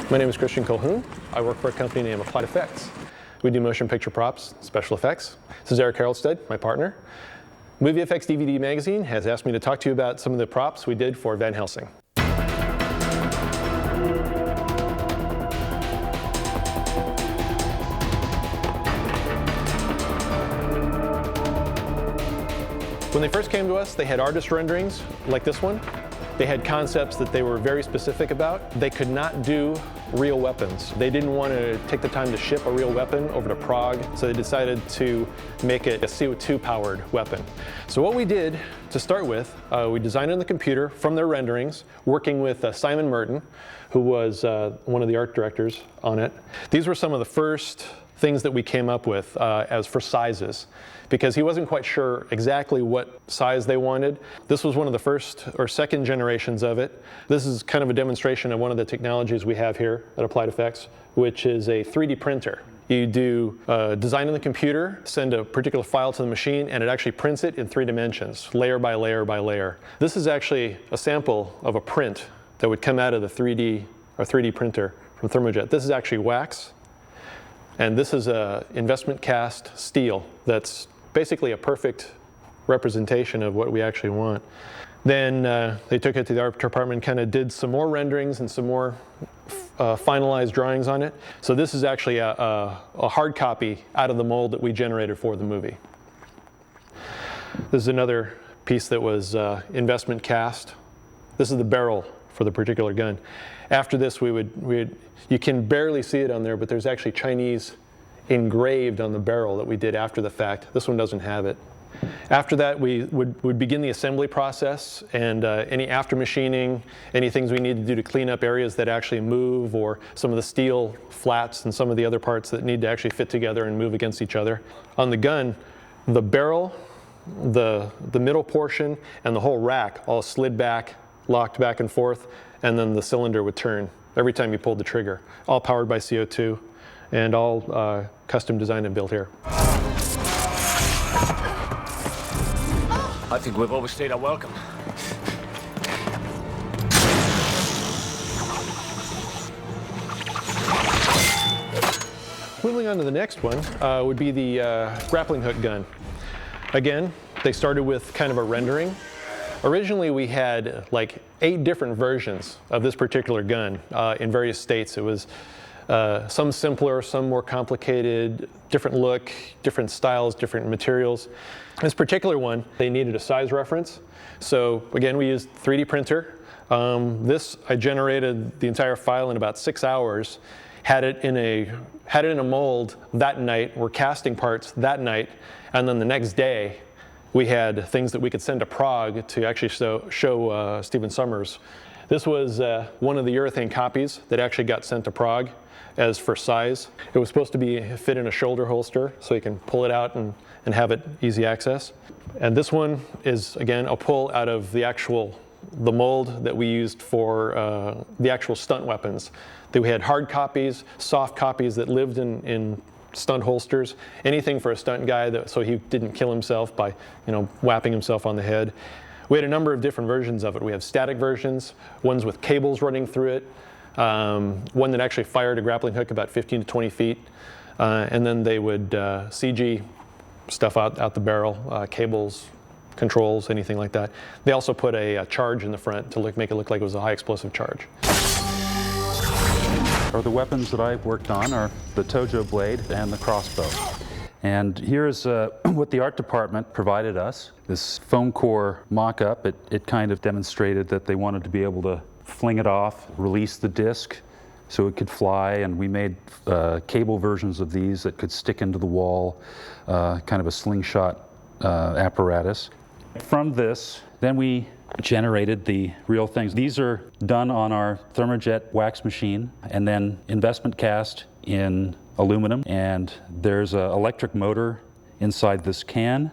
My name is Colquhoun. I work for a company named Applied Effects. We do motion picture props, special effects. This is Eric Haroldsted, my partner. Movie Effects DVD Magazine has asked me to talk to you about some of the props we did for Van Helsing. When they first came to us, they had artist renderings like this one. They had concepts that they were very specific about. They could not do real weapons. They didn't want to take the time to ship a real weapon over to Prague, so they decided to make it a CO2-powered weapon. So what we did to start with, we designed it on the computer from their renderings, working with Simon Merton, who was one of the art directors on it. These were some of the first things that we came up with as for sizes, because he wasn't quite sure exactly what size they wanted. This was one of the first or second generations of it. This is kind of a demonstration of one of the technologies we have here at Applied Effects, which is a 3D printer. You do design on the computer, send a particular file to the machine, and it actually prints it in 3 dimensions, layer by layer by layer. This is actually a sample of a print that would come out of the 3D printer from Thermojet. This is actually wax. And this is a investment cast steel that's basically a perfect representation of what we actually want. Then they took it to the art department, kind of did some more renderings and some more finalized drawings on it. So this is actually a hard copy out of the mold that we generated for the movie. This is another piece that was investment cast. This is the barrel for the particular gun. After this, you can barely see it on there, but there's actually Chinese engraved on the barrel that we did after the fact. This one doesn't have it. After that, we would begin the assembly process, and any after machining, any things we need to do to clean up areas that actually move, or some of the steel flats and some of the other parts that need to actually fit together and move against each other. On the gun, the barrel, the middle portion, and the whole rack all slid back, locked back and forth, and then the cylinder would turn every time you pulled the trigger. All powered by CO2, and all custom designed and built here. I think we've overstayed our welcome. Moving on to the next one would be the grappling hook gun. Again, they started with kind of a rendering. Originally, we had like 8 different versions of this particular gun in various states. It was some simpler, some more complicated, different look, different styles, different materials. This particular one, they needed a size reference. So again, we used 3D printer. I generated the entire file in about 6 hours, had it in a mold that night. We're casting parts that night, and then the next day, we had things that we could send to Prague to actually show Stephen Summers. This was one of the urethane copies that actually got sent to Prague as for size. It was supposed to fit in a shoulder holster, so you can pull it out and have it easy access. And this one is, again, a pull out of the mold that we used for the actual stunt weapons. That we had hard copies, soft copies that lived in stunt holsters, anything for a stunt guy so he didn't kill himself by whapping himself on the head. We had a number of different versions of it. We have static versions, ones with cables running through it, one that actually fired a grappling hook about 15 to 20 feet, and then they would CG stuff out the barrel, cables, controls, anything like that. They also put a charge in the front to make it look like it was a high explosive charge. The weapons that I've worked on are the Tojo blade and the crossbow. And here's what the art department provided us. This foam core mock-up, it kind of demonstrated that they wanted to be able to fling it off, release the disc so it could fly, and we made cable versions of these that could stick into the wall, kind of a slingshot apparatus. From this, then we generated the real things. These are done on our Thermojet wax machine and then investment cast in aluminum, and there's an electric motor inside this can,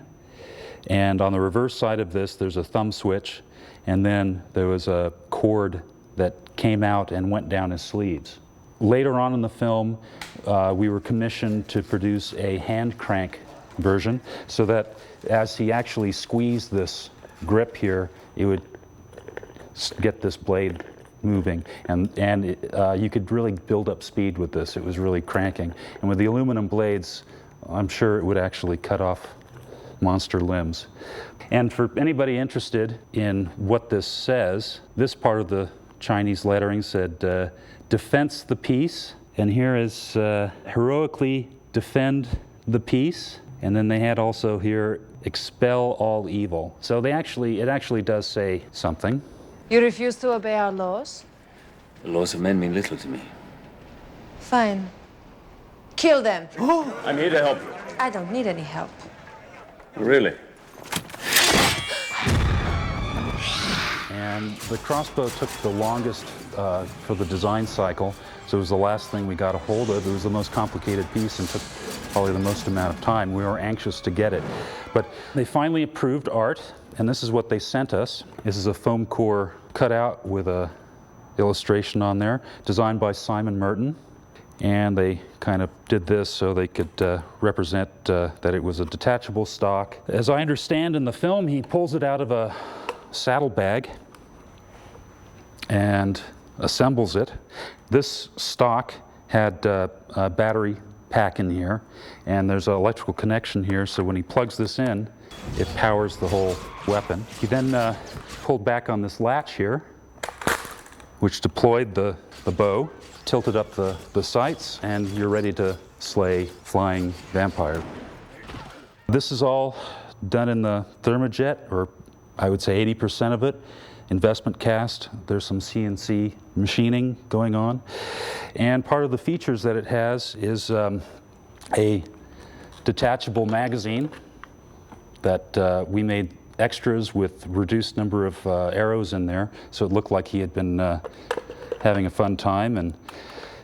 and on the reverse side of this there's a thumb switch, and then there was a cord that came out and went down his sleeves. Later on in the film, we were commissioned to produce a hand crank version so that as he actually squeezed this grip here, it would get this blade moving, and you could really build up speed with this. It was really cranking, and with the aluminum blades, I'm sure it would actually cut off monster limbs. And for anybody interested in what this says, this part of the Chinese lettering said, "Defense the peace," and here is heroically defend the peace, and then they had also here expel all evil. So it actually does say something. You refuse to obey our laws? The laws of men mean little to me. Fine. Kill them. I'm here to help you. I don't need any help. Really? And the crossbow took the longest for the design cycle, so it was the last thing we got a hold of. It was the most complicated piece and took probably the most amount of time. We were anxious to get it. But they finally approved art, and this is what they sent us. This is a foam core cutout with a illustration on there, designed by Simon Merton. And they kind of did this so they could represent that it was a detachable stock. As I understand in the film, he pulls it out of a saddlebag and assembles it. This stock had a battery pack in here, and there's an electrical connection here, so when he plugs this in, it powers the whole weapon. He then pulled back on this latch here, which deployed the bow, tilted up the sights, and you're ready to slay flying vampire. This is all done in the thermojet, or I would say 80% of it, investment cast. There's some CNC machining going on. And part of the features that it has is a detachable magazine that we made extras with reduced number of arrows in there, so it looked like he had been having a fun time, and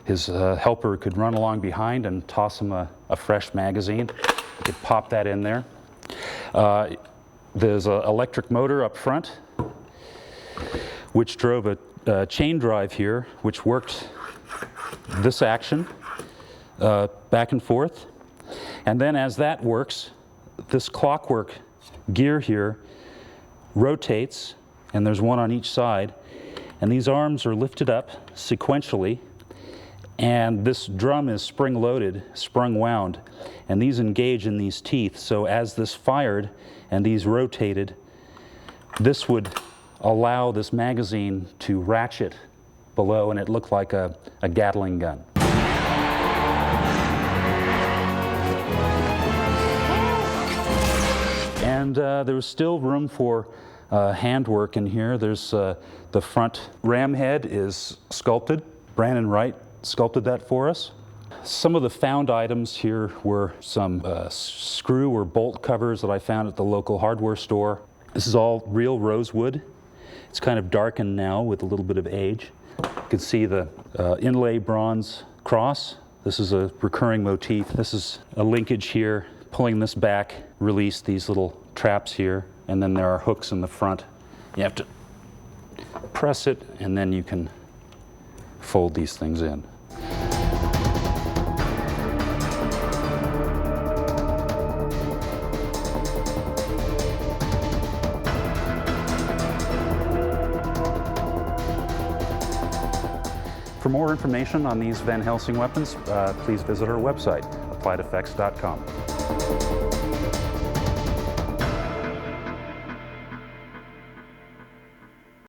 his helper could run along behind and toss him a fresh magazine. You could pop that in there. There's an electric motor up front, which drove a chain drive here, which worked this action back and forth. And then as that works, this clockwork gear here rotates, and there's one on each side, and these arms are lifted up sequentially, and this drum is spring-loaded, sprung-wound, and these engage in these teeth. So as this fired and these rotated, this would allow this magazine to ratchet below, and it looked like a Gatling gun. And there was still room for handwork in here. There's the front ram head is sculpted. Brandon Wright sculpted that for us. Some of the found items here were some screw or bolt covers that I found at the local hardware store. This is all real rosewood. It's kind of darkened now with a little bit of age. You can see the inlay bronze cross. This is a recurring motif. This is a linkage here. Pulling this back, release these little traps here, and then there are hooks in the front. You have to press it, and then you can fold these things in. For more information on these Van Helsing weapons, please visit our website, appliedeffects.com.